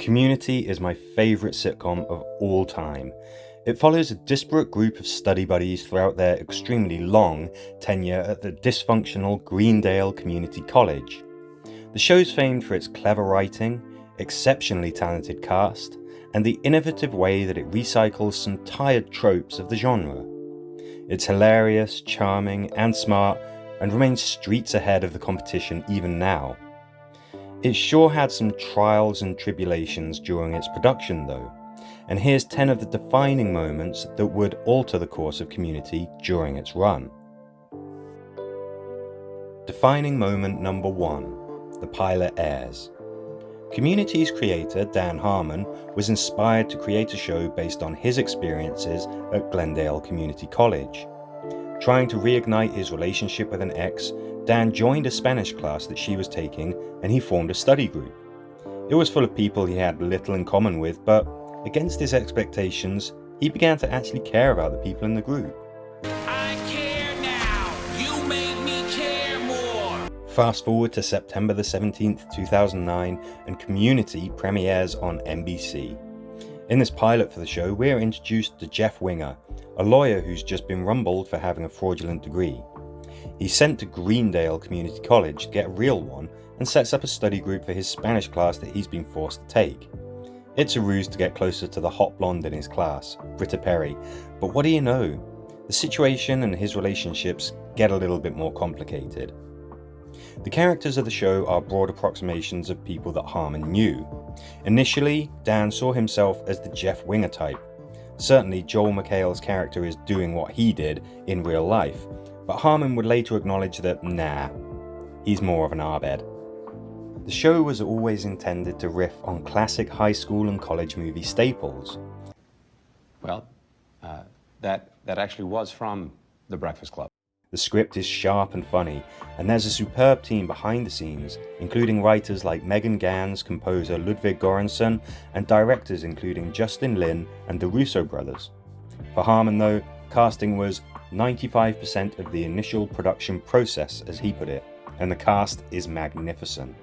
Community is my favourite sitcom of all time. It follows a disparate group of study buddies throughout their extremely long tenure at the dysfunctional Greendale Community College. The show's famed for its clever writing, exceptionally talented cast, and the innovative way that it recycles some tired tropes of the genre. It's hilarious, charming, and smart, and remains streets ahead of the competition even now. It sure had some trials and tribulations during its production though, and here's 10 of the defining moments that would alter the course of Community during its run. Defining moment number 1. The pilot airs. Community's creator, Dan Harmon, was inspired to create a show based on his experiences at Glendale Community College. Trying to reignite his relationship with an ex, Dan joined a Spanish class that she was taking and he formed a study group. It was full of people he had little in common with, but against his expectations, he began to actually care about the people in the group. I care now! You made me care more! Fast forward to September the 17th, 2009, and Community premieres on NBC. In this pilot for the show, we're introduced to Jeff Winger, a lawyer who's just been rumbled for having a fraudulent degree. He's sent to Greendale Community College to get a real one and sets up a study group for his Spanish class that he's been forced to take. It's a ruse to get closer to the hot blonde in his class, Britta Perry, but what do you know? The situation and his relationships get a little bit more complicated. The characters of the show are broad approximations of people that Harmon knew. Initially, Dan saw himself as the Jeff Winger type. Certainly, Joel McHale's character is doing what he did in real life, but Harmon would later acknowledge that, nah, he's more of an Abed. The show was always intended to riff on classic high school and college movie staples. Well, that actually was from The Breakfast Club. The script is sharp and funny, and there's a superb team behind the scenes, including writers like Megan Gans, composer Ludwig Göransson, and directors including Justin Lin and the Russo brothers. For Harmon though, casting was 95% of the initial production process, as he put it, and the cast is magnificent.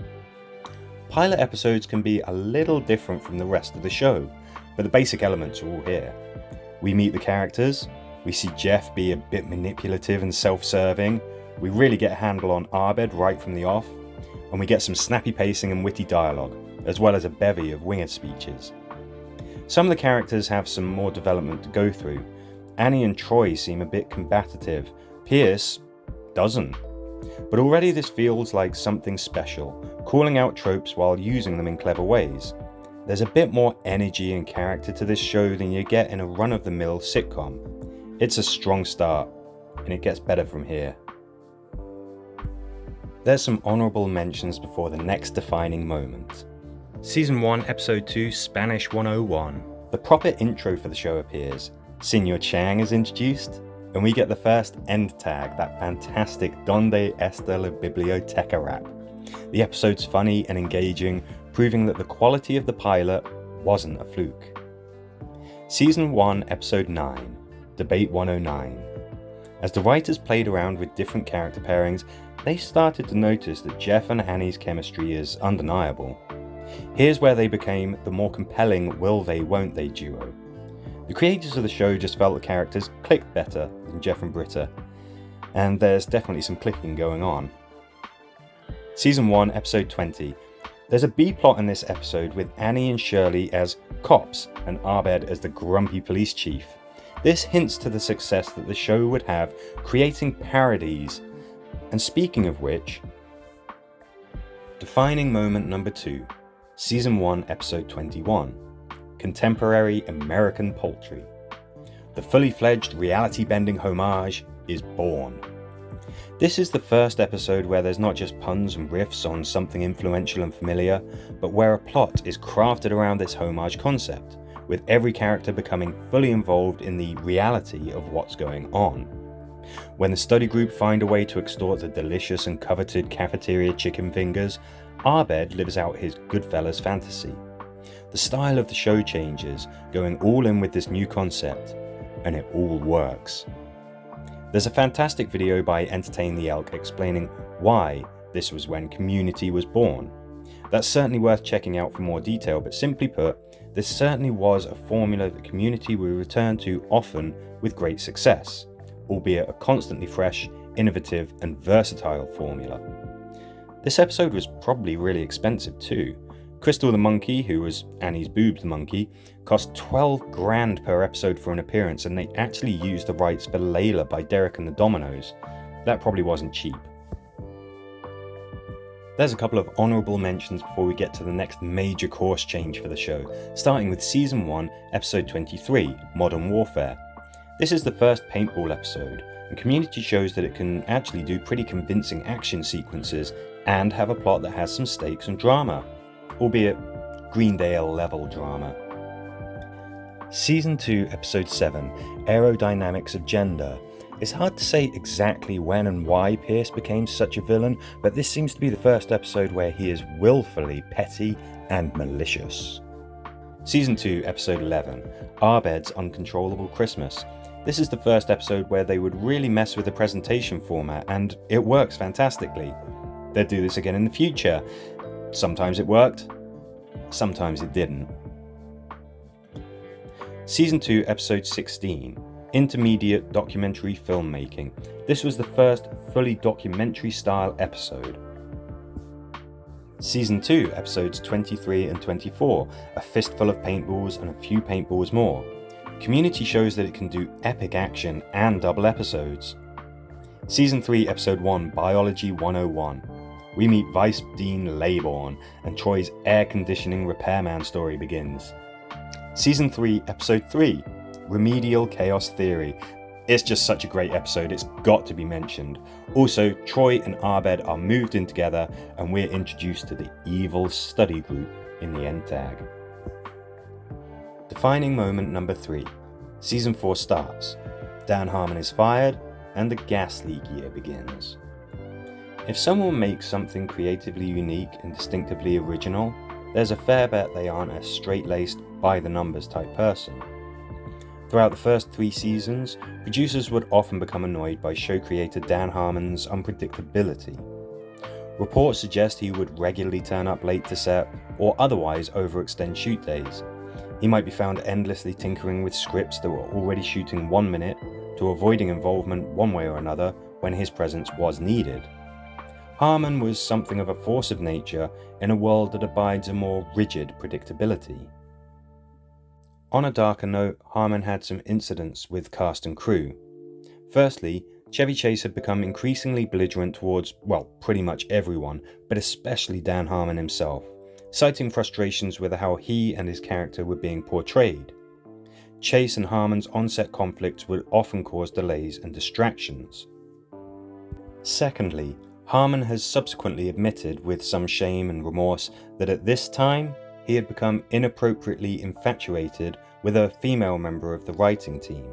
Pilot episodes can be a little different from the rest of the show, but the basic elements are all here. We meet the characters, we see Jeff be a bit manipulative and self-serving, we really get a handle on Abed right from the off, and we get some snappy pacing and witty dialogue, as well as a bevy of winged speeches. Some of the characters have some more development to go through. Annie and Troy seem a bit combative, Pierce doesn't. But already this feels like something special, calling out tropes while using them in clever ways. There's a bit more energy and character to this show than you get in a run-of-the-mill sitcom. It's a strong start, and it gets better from here. There's some honourable mentions before the next defining moment. Season 1, Episode 2, Spanish 101. The proper intro for the show appears. Senor Chang is introduced, and we get the first end tag, that fantastic Donde está la biblioteca rap. The episode's funny and engaging, proving that the quality of the pilot wasn't a fluke. Season 1, Episode 9, Debate 109. As the writers played around with different character pairings, they started to notice that Jeff and Annie's chemistry is undeniable. Here's where they became the more compelling will they won't they duo. The creators of the show just felt the characters clicked better than Jeff and Britta, and there's definitely some clicking going on. Season 1, Episode 20. There's a B-plot in this episode with Annie and Shirley as cops and Abed as the grumpy police chief. This hints to the success that the show would have creating parodies, and speaking of which, defining moment number 2, Season 1, Episode 21. Contemporary American poultry. The fully fledged reality-bending homage is born. This is the first episode where there's not just puns and riffs on something influential and familiar, but where a plot is crafted around this homage concept, with every character becoming fully involved in the reality of what's going on. When the study group find a way to extort the delicious and coveted cafeteria chicken fingers, Abed lives out his Goodfellas fantasy. The style of the show changes, going all in with this new concept, and it all works. There's a fantastic video by Entertain The Elk explaining why this was when Community was born. That's certainly worth checking out for more detail, but simply put, this certainly was a formula that Community would return to often with great success, albeit a constantly fresh, innovative and versatile formula. This episode was probably really expensive too. Crystal the monkey, who was Annie's boobs monkey, cost $12,000 per episode for an appearance, and they actually used the rights for Layla by Derek and the Dominoes. That probably wasn't cheap. There's a couple of honourable mentions before we get to the next major course change for the show, starting with Season 1, Episode 23, Modern Warfare. This is the first paintball episode, and Community shows that it can actually do pretty convincing action sequences and have a plot that has some stakes and drama, albeit Greendale level drama. Season 2, Episode 7, Aerodynamics of Gender. It's hard to say exactly when and why Pierce became such a villain, but this seems to be the first episode where he is willfully petty and malicious. Season 2, Episode 11, Arbed's Uncontrollable Christmas. This is the first episode where they would really mess with the presentation format, and it works fantastically. They'd do this again in the future. Sometimes it worked, sometimes it didn't. Season 2, Episode 16, Intermediate Documentary Filmmaking. This was the first fully documentary style episode. Season 2, Episodes 23 and 24, A Fistful of Paintballs and a Few Paintballs More. Community shows that it can do epic action and double episodes. Season 3, Episode 1, Biology 101. We meet Vice Dean Laybourne, and Troy's air conditioning repairman story begins. Season 3, Episode 3, Remedial Chaos Theory. It's just such a great episode, it's got to be mentioned. Also, Troy and Arbed are moved in together, and we're introduced to the evil study group in the end tag. Defining moment number 3. Season 4 starts. Dan Harmon is fired, and the gas leak year begins. If someone makes something creatively unique and distinctively original, there's a fair bet they aren't a straight-laced, by-the-numbers type person. Throughout the first 3 seasons, producers would often become annoyed by show creator Dan Harmon's unpredictability. Reports suggest he would regularly turn up late to set, or otherwise overextend shoot days. He might be found endlessly tinkering with scripts that were already shooting 1 minute, to avoiding involvement one way or another when his presence was needed. Harmon was something of a force of nature in a world that abides a more rigid predictability. On a darker note, Harmon had some incidents with cast and crew. Firstly, Chevy Chase had become increasingly belligerent towards, well, pretty much everyone, but especially Dan Harmon himself, citing frustrations with how he and his character were being portrayed. Chase and Harmon's on-set conflicts would often cause delays and distractions. Secondly, Harmon has subsequently admitted with some shame and remorse that at this time, he had become inappropriately infatuated with a female member of the writing team.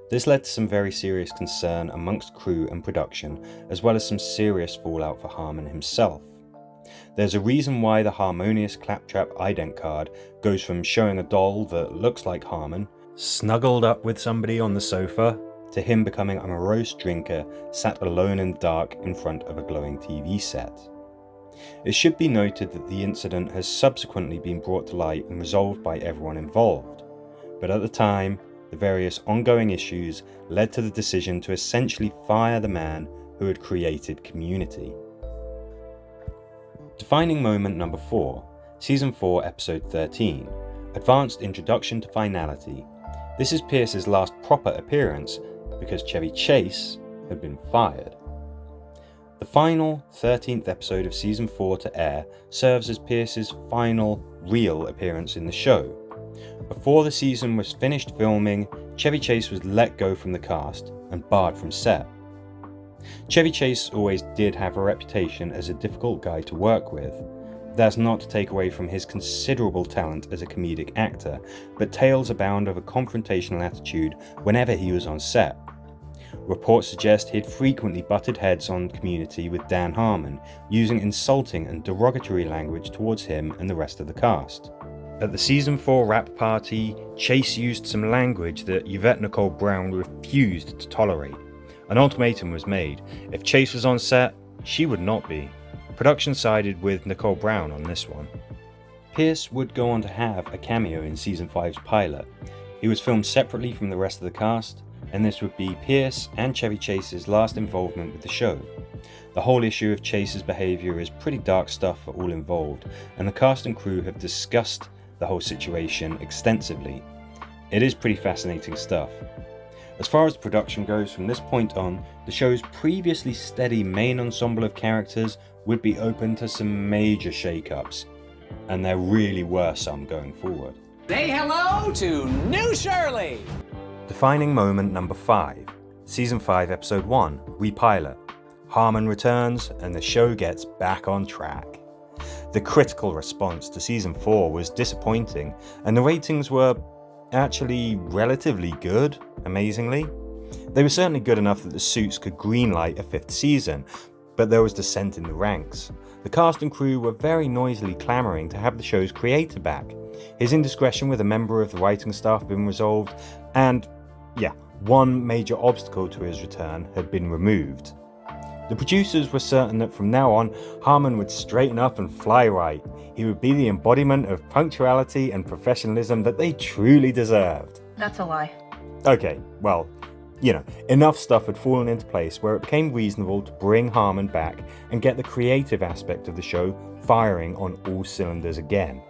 This led to some very serious concern amongst crew and production, as well as some serious fallout for Harmon himself. There's a reason why the harmonious claptrap ident card goes from showing a doll that looks like Harmon, snuggled up with somebody on the sofa, to him becoming a morose drinker sat alone in the dark in front of a glowing TV set. It should be noted that the incident has subsequently been brought to light and resolved by everyone involved, but at the time, the various ongoing issues led to the decision to essentially fire the man who had created Community. Defining moment number 4, Season 4, Episode 13, Advanced Introduction to Finality. This is Pierce's last proper appearance because Chevy Chase had been fired. The final 13th episode of Season 4 to air serves as Pierce's final real appearance in the show. Before the season was finished filming, Chevy Chase was let go from the cast and barred from set. Chevy Chase always did have a reputation as a difficult guy to work with. That's not to take away from his considerable talent as a comedic actor, but tales abound of a confrontational attitude whenever he was on set. Reports suggest he'd frequently butted heads on Community with Dan Harmon, using insulting and derogatory language towards him and the rest of the cast. At the Season 4 wrap party, Chase used some language that Yvette Nicole Brown refused to tolerate. An ultimatum was made: if Chase was on set, she would not be. Production sided with Nicole Brown on this one. Pierce would go on to have a cameo in Season 5's pilot. He was filmed separately from the rest of the cast, and this would be Pierce and Chevy Chase's last involvement with the show. The whole issue of Chase's behaviour is pretty dark stuff for all involved, and the cast and crew have discussed the whole situation extensively. It is pretty fascinating stuff. As far as the production goes, from this point on, the show's previously steady main ensemble of characters would be open to some major shake-ups, and there really were some going forward. Say hello to New Shirley! Defining moment number 5, Season 5, Episode 1, Repilot. Harmon returns and the show gets back on track. The critical response to Season 4 was disappointing, and the ratings were actually relatively good, amazingly. They were certainly good enough that the Suits could greenlight a 5th season, but there was dissent in the ranks. The cast and crew were very noisily clamouring to have the show's creator back. His indiscretion with a member of the writing staff had been resolved, and one major obstacle to his return had been removed. The producers were certain that from now on, Harmon would straighten up and fly right. He would be the embodiment of punctuality and professionalism that they truly deserved. That's a lie. Okay, well, enough stuff had fallen into place where it became reasonable to bring Harmon back and get the creative aspect of the show firing on all cylinders again.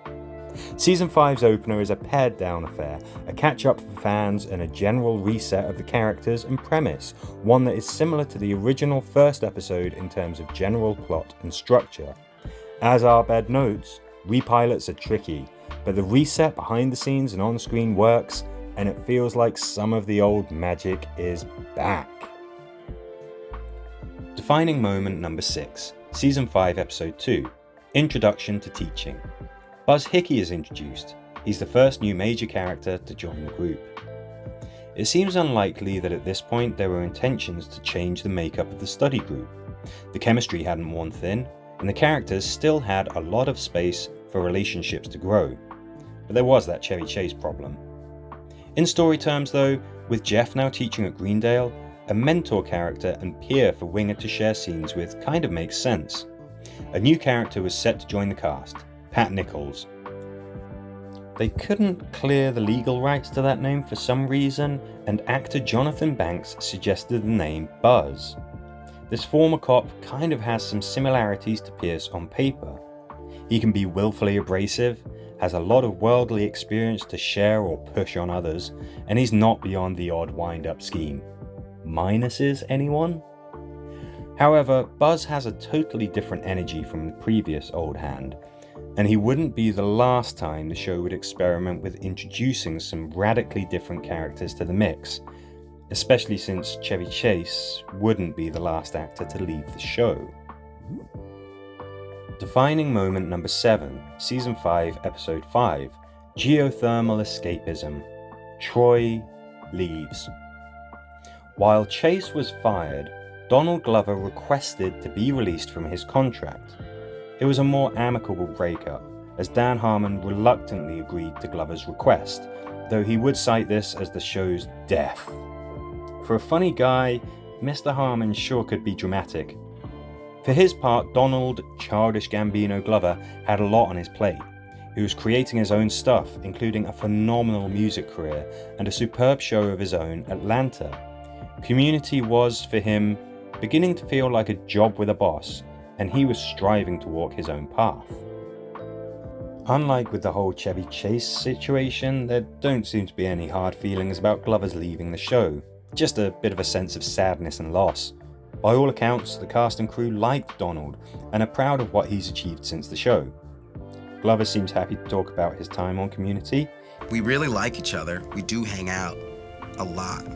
Season 5's opener is a pared down affair, a catch-up for fans and a general reset of the characters and premise, one that is similar to the original first episode in terms of general plot and structure. As Arbed notes, repilots are tricky, but the reset behind the scenes and on screen works, and it feels like some of the old magic is back. Defining moment number 6, Season 5, Episode 2, Introduction to Teaching. Buzz Hickey is introduced. He's the first new major character to join the group. It seems unlikely that at this point there were intentions to change the makeup of the study group. The chemistry hadn't worn thin, and the characters still had a lot of space for relationships to grow. But there was that Chevy Chase problem. In story terms though, with Jeff now teaching at Greendale, a mentor character and peer for Winger to share scenes with kind of makes sense. A new character was set to join the cast, Pat Nichols. They couldn't clear the legal rights to that name for some reason, and actor Jonathan Banks suggested the name Buzz. This former cop kind of has some similarities to Pierce on paper. He can be willfully abrasive, has a lot of worldly experience to share or push on others, and he's not beyond the odd wind-up scheme. Minuses, anyone? However, Buzz has a totally different energy from the previous Old Hand, and he wouldn't be the last time the show would experiment with introducing some radically different characters to the mix, especially since Chevy Chase wouldn't be the last actor to leave the show. Defining moment number 7, Season 5, Episode 5, Geothermal Escapism. Troy leaves. While Chase was fired, Donald Glover requested to be released from his contract. It was a more amicable breakup, as Dan Harmon reluctantly agreed to Glover's request, though he would cite this as the show's death. For a funny guy, Mr. Harmon sure could be dramatic. For his part, Donald "Childish Gambino" Glover had a lot on his plate. He was creating his own stuff, including a phenomenal music career and a superb show of his own, Atlanta. Community was, for him, beginning to feel like a job with a boss, and he was striving to walk his own path. Unlike with the whole Chevy Chase situation, there don't seem to be any hard feelings about Glover's leaving the show, just a bit of a sense of sadness and loss. By all accounts, the cast and crew liked Donald and are proud of what he's achieved since the show. Glover seems happy to talk about his time on Community. We really like each other. We do hang out a lot.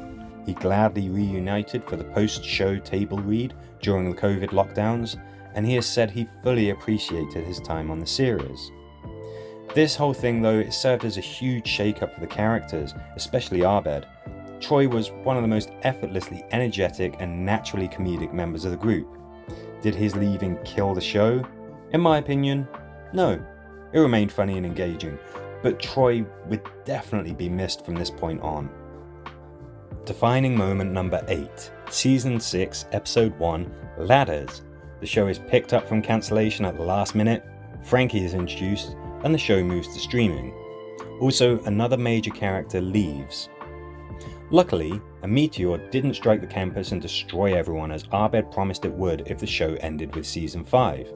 He gladly reunited for the post-show table read during the COVID lockdowns, and he has said he fully appreciated his time on the series. This whole thing though, it served as a huge shake-up for the characters, especially Arbed. Troy was one of the most effortlessly energetic and naturally comedic members of the group. Did his leaving kill the show? In my opinion, no. It remained funny and engaging, but Troy would definitely be missed from this point on. Defining moment number 8, Season 6, Episode 1, Ladders. The The show is picked up from cancellation at the last minute, Frankie is introduced, and the show moves to streaming. Also, another major character leaves. Luckily, a meteor didn't strike the campus and destroy everyone as Abed promised it would if the show ended with season 5.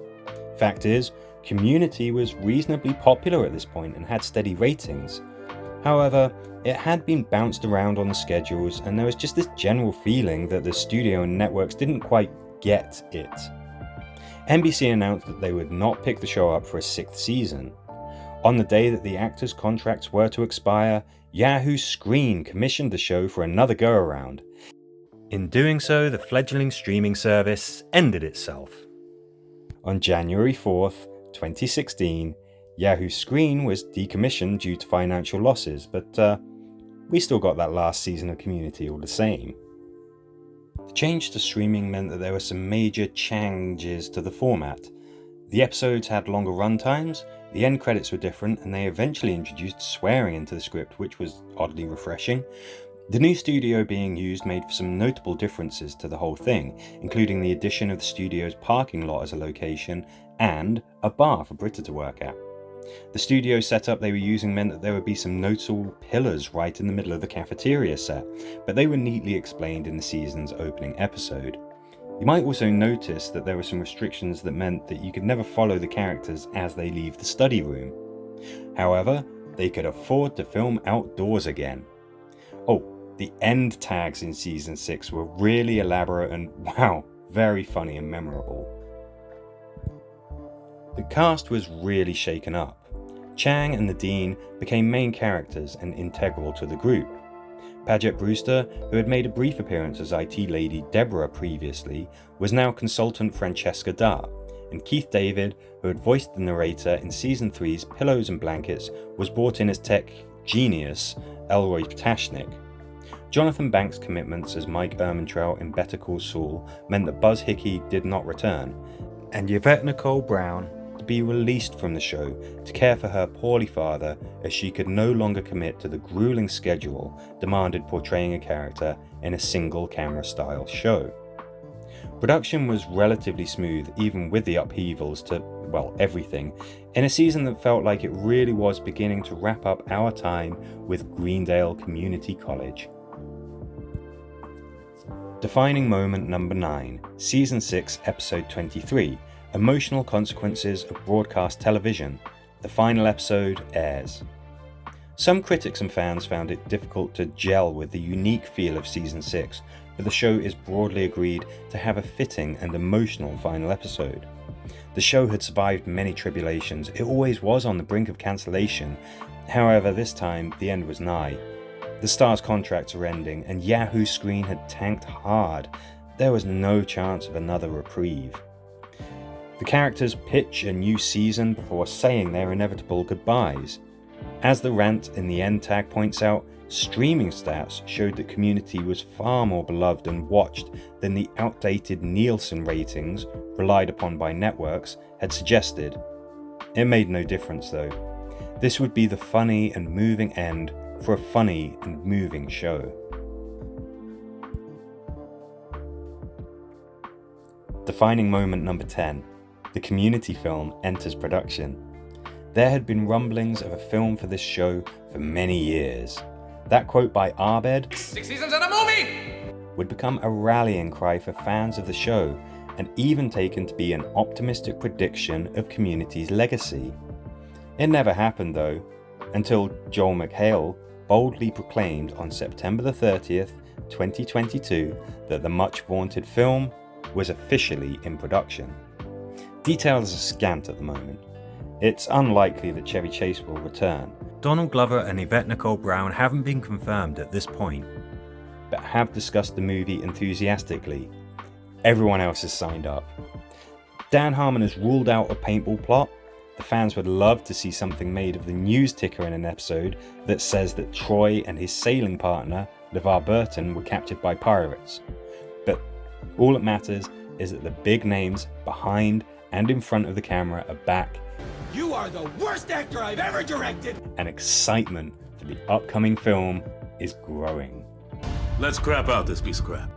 Fact is, Community was reasonably popular at this point and had steady ratings. However, it had been bounced around on the schedules, and there was just this general feeling that the studio and networks didn't quite get it. NBC announced that they would not pick the show up for a 6th season. On the day that the actors' contracts were to expire, Yahoo Screen commissioned the show for another go-around. In doing so, the fledgling streaming service ended itself. On January 4th, 2016, Yahoo Screen was decommissioned due to financial losses, but we still got that last season of Community all the same. The change to streaming meant that there were some major changes to the format. The episodes had longer runtimes, the end credits were different, and they eventually introduced swearing into the script, which was oddly refreshing. The new studio being used made for some notable differences to the whole thing, including the addition of the studio's parking lot as a location and a bar for Britta to work at. The studio setup they were using meant that there would be some notable pillars right in the middle of the cafeteria set, but they were neatly explained in the season's opening episode. You might also notice that there were some restrictions that meant that you could never follow the characters as they leave the study room. However, they could afford to film outdoors again. Oh, the end tags in season 6 were really elaborate and, wow, very funny and memorable. The cast was really shaken up. Chang and the Dean became main characters and integral to the group. Paget Brewster, who had made a brief appearance as IT lady Deborah previously, was now consultant Francesca Dar, and Keith David, who had voiced the narrator in season 3's Pillows and Blankets, was brought in as tech genius Elroy Ptashnik. Jonathan Banks' commitments as Mike Ehrmantraut in Better Call Saul meant that Buzz Hickey did not return, and Yvette Nicole Brown to be released from the show to care for her poorly father, as she could no longer commit to the grueling schedule demanded portraying a character in a single camera style show. Production was relatively smooth even with the upheavals to, well, everything, in a season that felt like it really was beginning to wrap up our time with Greendale Community College. Defining moment number 9, season 6, episode 23, Emotional Consequences of Broadcast Television. The final episode airs. Some critics and fans found it difficult to gel with the unique feel of season 6, but the show is broadly agreed to have a fitting and emotional final episode. The show had survived many tribulations, it always was on the brink of cancellation, however this time the end was nigh. The stars' contracts are ending, and Yahoo Screen had tanked hard. There was no chance of another reprieve. The characters pitch a new season before saying their inevitable goodbyes. As the rant in the end tag points out, streaming stats showed that Community was far more beloved and watched than the outdated Nielsen ratings, relied upon by networks, had suggested. It made no difference though. This would be the funny and moving end for a funny and moving show. Defining moment number 10. The Community film enters production. There had been rumblings of a film for this show for many years. That quote by Abed, 6 seasons and a movie! would become a rallying cry for fans of the show, and even taken to be an optimistic prediction of Community's legacy. It never happened though, until Joel McHale boldly proclaimed on September the 30th, 2022, that the much vaunted film was officially in production. Details are scant at the moment. It's unlikely that Chevy Chase will return. Donald Glover and Yvette Nicole Brown haven't been confirmed at this point, but have discussed the movie enthusiastically. Everyone else is signed up. Dan Harmon has ruled out a paintball plot. The fans would love to see something made of the news ticker in an episode that says that Troy and his sailing partner, LeVar Burton, were captured by pirates. But all that matters is that the big names behind and in front of the camera are back. You are the worst actor I've ever directed! And excitement for the upcoming film is growing. Let's crap out this piece of crap.